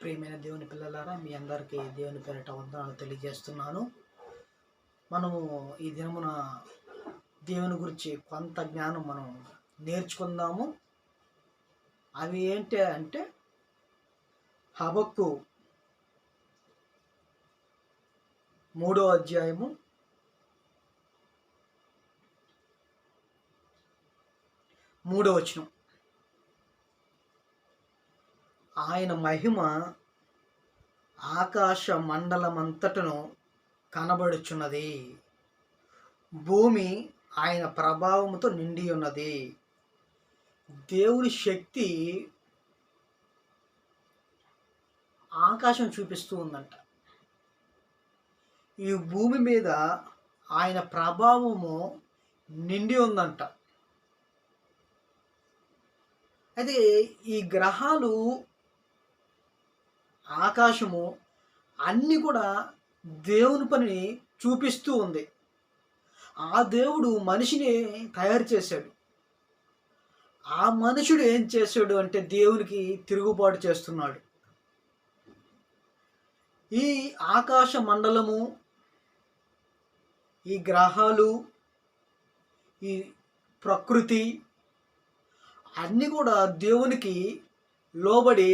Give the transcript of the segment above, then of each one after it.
ప్రియమైన దేవుని పిల్లలారా, మీ అందరికీ దేవుని పేరిట వందనాలు తెలియజేస్తున్నాను. మనము ఈ దినమున దేవుని గురించి కొంత జ్ఞానం మనం నేర్చుకుందాము. అవి ఏంటి అంటే, హబక్కు 3వ అధ్యాయము 3వ వచనం. ఆయన మహిమ ఆకాశ మండలమంతటను కనబడుచున్నది, భూమి ఆయన ప్రభావముతో నిండి ఉన్నది. దేవుని శక్తి ఆకాశం చూపిస్తూ ఉందంట. ఈ భూమి మీద ఆయన ప్రభావము నిండి ఉందంట. అయితే ఈ గ్రహాలు, ఆకాశము అన్నీ కూడా దేవుని పనిని చూపిస్తూ ఉంది. ఆ దేవుడు మనిషిని తయారు చేశాడు. ఆ మనుషుడు ఏం చేశాడు అంటే దేవునికి తిరుగుబాటు చేస్తున్నాడు. ఈ ఆకాశ మండలము, ఈ గ్రహాలు, ఈ ప్రకృతి అన్నీ కూడా దేవునికి లోబడి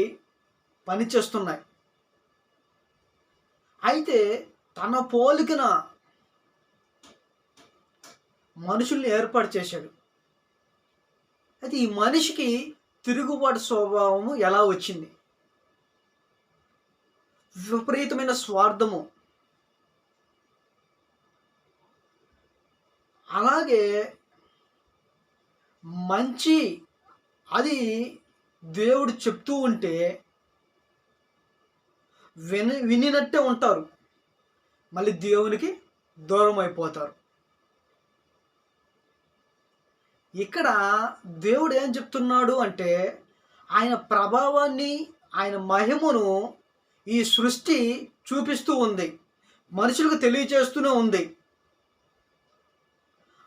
పనిచేస్తున్నాయి. అయితే తన పోలికన మనుషుల్ని ఏర్పాటు చేశాడు. అయితే ఈ మనిషికి తిరుగుబాటు స్వభావము ఎలా వచ్చింది? విపరీతమైన స్వార్థము. అలాగే మంచి అది దేవుడు చెప్తూ ఉంటే వినినట్టే ఉంటారు, మళ్ళీ దేవునికి దూరం అయిపోతారు. ఇక్కడ దేవుడు ఏం చెప్తున్నాడు అంటే, ఆయన ప్రభావాన్ని, ఆయన మహిమను ఈ సృష్టి చూపిస్తూ ఉంది, మనుషులకు తెలియజేస్తూనే ఉంది.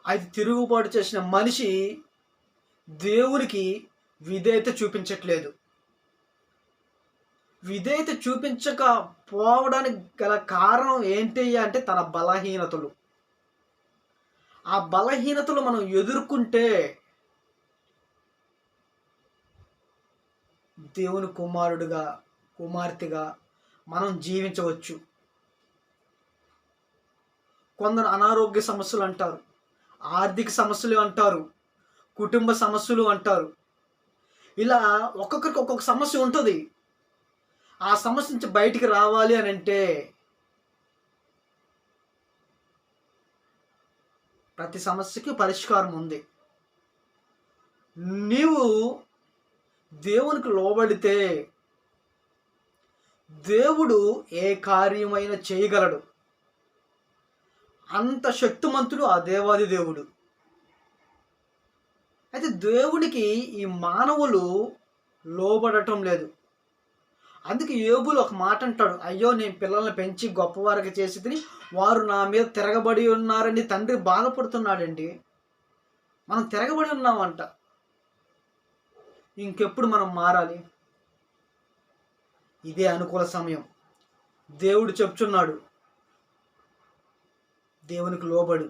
అది తిరుగుబాటు చేసిన మనిషి దేవునికి విధేయత చూపించట్లేదు. విధేయత చూపించకపోవడానికి గల కారణం ఏంటి అంటే తన బలహీనతలు. ఆ బలహీనతలు మనం ఎదుర్కొంటే దేవుని కుమారుడిగా, కుమార్తెగా మనం జీవించవచ్చు. కొందరు అనారోగ్య సమస్యలు అంటారు, ఆర్థిక సమస్యలు అంటారు, కుటుంబ సమస్యలు అంటారు. ఇలా ఒక్కొక్కరికి ఒక్కొక్క సమస్య ఉంటుంది. ఆ సమస్య నుంచి బయటికి రావాలి అని అంటే ప్రతి సమస్యకి పరిష్కారం ఉంది. నీవు దేవునికి లోబడితే దేవుడు ఏ కార్యమైనా చేయగలడు. అంత శక్తిమంతుడు ఆ దేవాది దేవుడు. అయితే దేవునికి ఈ మానవులు లోబడటం లేదు. అందుకే యోబులు ఒక మాట అంటాడు, అయ్యో నేను పిల్లల్ని పెంచి గొప్పవారికి చేసి తిని వారు నా మీద తిరగబడి ఉన్నారని తండ్రి బాధపడుతున్నాడండి. మనం తిరగబడి ఉన్నామంట. ఇంకెప్పుడు మనం మారాలి? ఇదే అనుకూల సమయం. దేవుడు చెప్తున్నాడు, దేవునికి లోబడు.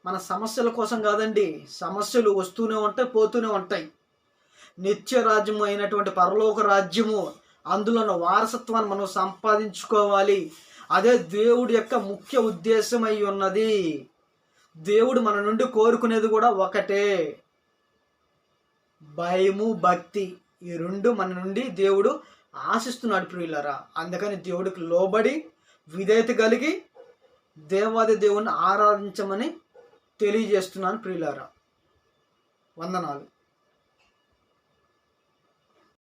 మన సమస్యల కోసం కాదండి, సమస్యలు వస్తూనే ఉంటాయి, పోతూనే ఉంటాయి. నిత్య రాజ్యము అయినటువంటి పరలోక రాజ్యము, అందులో ఉన్న వారసత్వాన్ని మనం సంపాదించుకోవాలి. అదే దేవుడి యొక్క ముఖ్య ఉద్దేశం అయి ఉన్నది. దేవుడు మన నుండి కోరుకునేది కూడా ఒకటే, భయము, భక్తి. ఈ రెండు మన నుండి దేవుడు ఆశిస్తున్నాడు ప్రియులారా. అందుకని దేవుడికి లోబడి విధేయత కలిగి దేవాది దేవుణ్ణి ఆరాధించమని తెలియజేస్తున్నాను ప్రియులారా. వందనాలు.